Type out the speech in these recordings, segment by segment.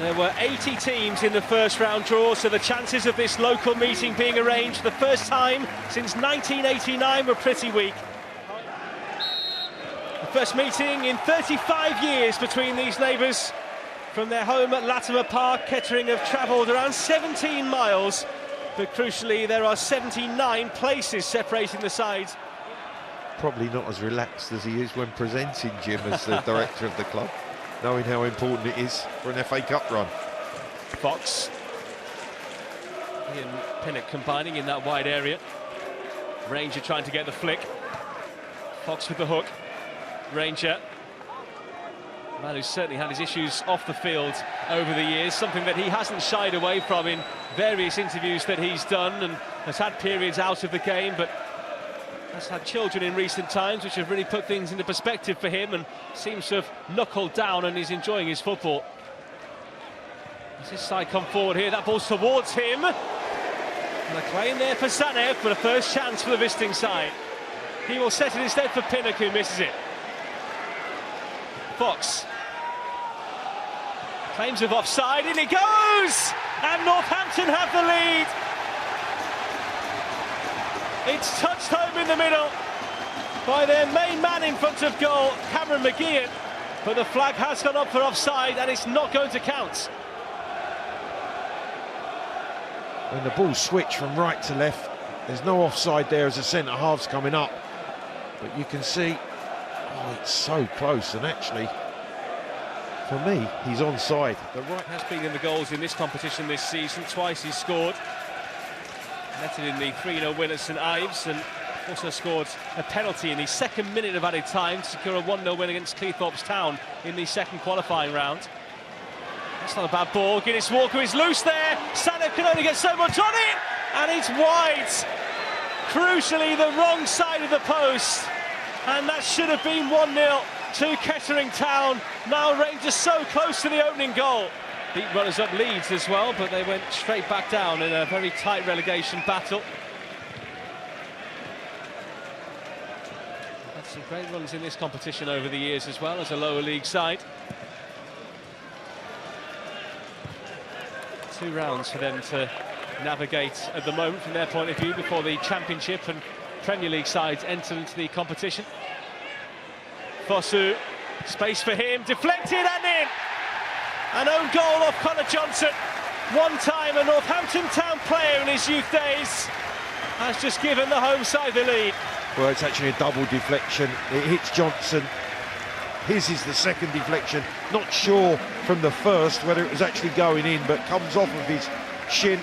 There were 80 teams in the first round draw, so the chances of this local meeting being arranged for the first time since 1989 were pretty weak. The first meeting in 35 years between these neighbours. From their home at Latimer Park, Kettering have travelled around 17 miles, but crucially there are 79 places separating the sides. Probably not as relaxed as he is when presenting, Jim, as the director of the club, knowing how important it is for an FA Cup run. Fox. He and Pinnock combining in that wide area. Ranger trying to get the flick. Fox with the hook. Ranger. A man who's certainly had his issues off the field over the years, something that he hasn't shied away from in various interviews that he's done, and has had periods out of the game, but has had children in recent times which have really put things into perspective for him, and seems to have knuckled down and is enjoying his football. As his side come forward here, that ball's towards him. And a claim there for Zanev, but a first chance for the visiting side. He will set it instead for Pinnock, who misses it. Fox. Claims of offside, in it goes! And Northampton have the lead. It's touched home in the middle by their main man in front of goal, Cameron McGeehan, but the flag has gone up for offside and it's not going to count. When the ball switched from right to left, there's no offside there as the centre-half's coming up, but you can see, oh, it's so close, and actually, for me, he's onside. The right has been in the goals in this competition this season. Twice he's scored. Netted in the 3-0 win at St Ives, and also scored a penalty in the second minute of added time to secure a 1-0 win against Kettering Town in the second qualifying round. That's not a bad ball. Guinness Walker is loose there. Sanev can only get so much on it, and it's wide. Crucially, the wrong side of the post, and that should have been 1-0 to Kettering Town. Now Rangers so close to the opening goal. Beat runners-up Leeds as well, but they went straight back down in a very tight relegation battle. Had some great runs in this competition over the years as well as a lower league side. 2 rounds for them to navigate at the moment from their point of view before the Championship and Premier League sides enter into the competition. Fosu, space for him, deflected and in! An own goal off Connor Johnson. One time a Northampton Town player in his youth days has just given the home side the lead. Well, it's actually a double deflection. It hits Johnson. His is the second deflection. Not sure from the first whether it was actually going in, but comes off of his shin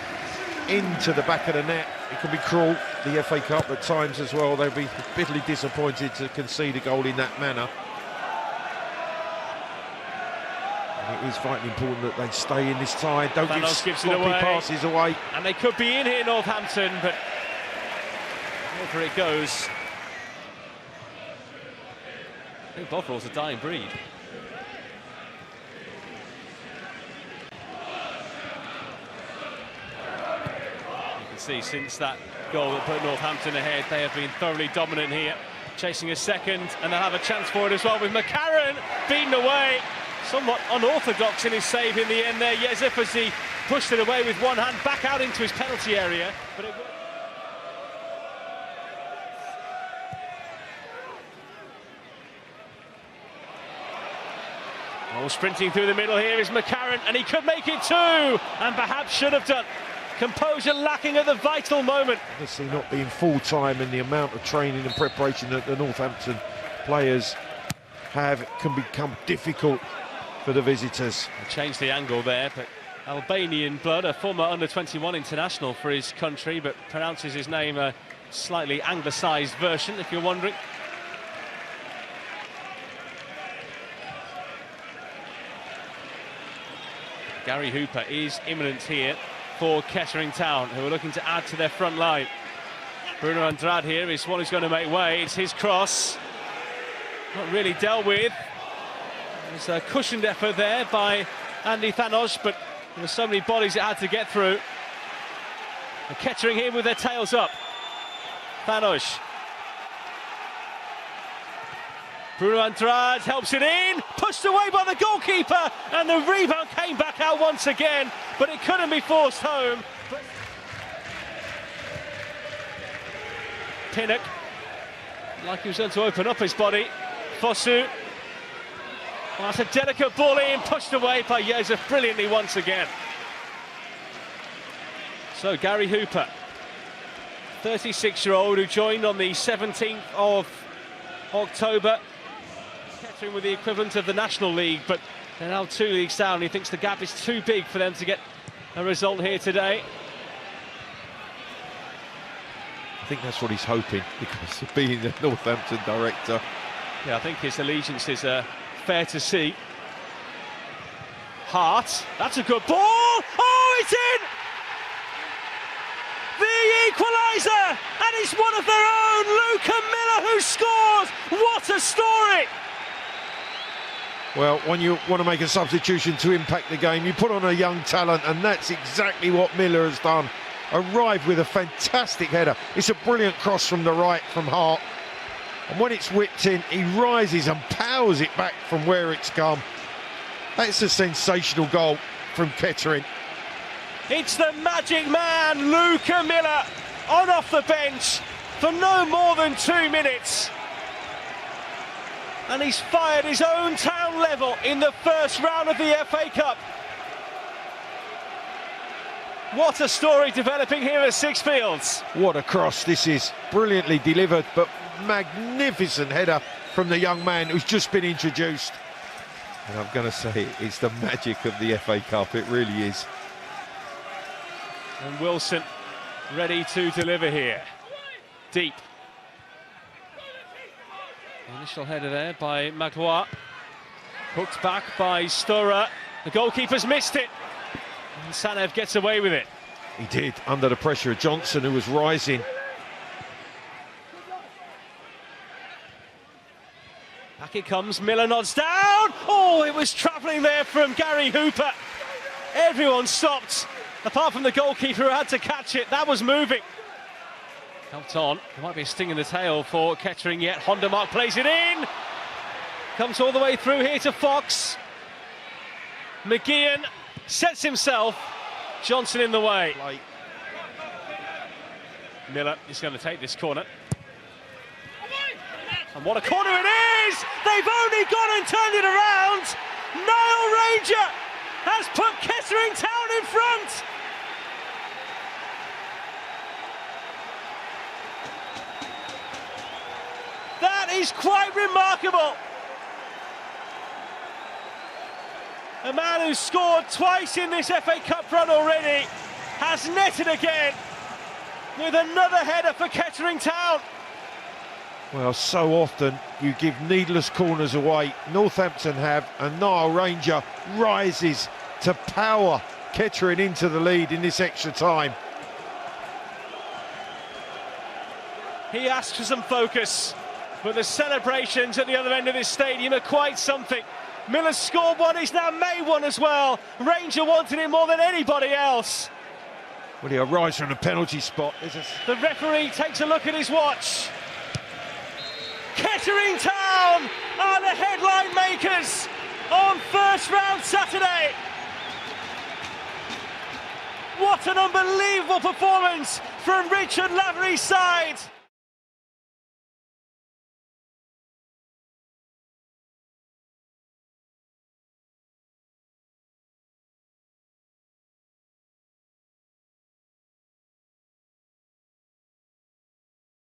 into the back of the net. It can be cruel, the FA Cup at times as well. They'll be bitterly disappointed to concede a goal in that manner. It is vitally important that they stay in this tie. Don't give sloppy passes away. And they could be in here, Northampton, but over it goes. I think Bovril's a dying breed. You can see since that goal that put Northampton ahead, they have been thoroughly dominant here. Chasing a second, and they'll have a chance for it as well with McCarron beaten away. Somewhat unorthodox in his save in the end there, Yezef, as he pushed it away with one hand back out into his penalty area. But it sprinting through the middle here is McCarron, and he could make it too, and perhaps should have done. Composure lacking at the vital moment. Obviously not being full-time, and the amount of training and preparation that the Northampton players have can become difficult for the visitors. Changed the angle there, but Albanian blood, a former under-21 international for his country, but pronounces his name a slightly anglicised version, if you're wondering. Gary Hooper is imminent here for Kettering Town, who are looking to add to their front line. Bruno Andrade here is one who's going to make way. It's his cross. Not really dealt with. There's a cushioned effort there by Andy Thanos, but there were so many bodies it had to get through. And Kettering here with their tails up. Thanos. Bruno Andrade helps it in, pushed away by the goalkeeper, and the rebound came back out once again, but it couldn't be forced home. Pinnock, like he was going to open up his body. Fosu. Well, that's a delicate ball in, pushed away by Joseph brilliantly once again. So Gary Hooper, 36-year-old who joined on the 17th of October. Kettering with the equivalent of the National League, but they're now 2 leagues down. He thinks the gap is too big for them to get a result here today. I think that's what he's hoping, because of being the Northampton director. Yeah, I think his allegiances are fair to see. Hart, that's a good ball! Oh, it's in! The equaliser! And it's one of their own, Luca Miller, who scores! What a story! Well, when you want to make a substitution to impact the game, you put on a young talent, and that's exactly what Miller has done. Arrived with a fantastic header. It's a brilliant cross from the right from Hart. And when it's whipped in, he rises and powers it back from where it's come. That's a sensational goal from Kettering. It's the magic man, Luca Miller, on off the bench for no more than 2 minutes. And he's fired his own town level in the first round of the FA Cup. What a story developing here at Sixfields. What a cross this is. Brilliantly delivered, but magnificent header from the young man who's just been introduced. And I'm going to say it's the magic of the FA Cup, it really is. And Wilson ready to deliver here. Deep. Initial header there by Magloire. Hooked back by Stura. The goalkeeper's missed it. And Sanev gets away with it. He did, under the pressure of Johnson, who was rising. Back it comes, Miller nods down. Oh, it was travelling there from Gary Hooper. Everyone stopped, apart from the goalkeeper who had to catch it. That was moving. Helped on. There might be a sting in the tail for Kettering yet. Honda Mark plays it in. Comes all the way through here to Fox. McGeehan sets himself. Johnson in the way. Miller is going to take this corner. And what a corner it is! They've only gone and turned it around. Niall Ranger has put Kettering Town in front. That is quite remarkable. A man who's scored twice in this FA Cup run already has netted again with another header for Kettering Town. Well, so often you give needless corners away. Northampton have, and Niall Ranger rises to power Kettering into the lead in this extra time. He asked for some focus, but the celebrations at the other end of this stadium are quite something. Miller's scored one, he's now made one as well. Ranger wanted it more than anybody else. Well, he'll rise from the penalty spot. The referee takes a look at his watch. Kettering Town are the headline makers on first round Saturday. What an unbelievable performance from Richard Lavery's side.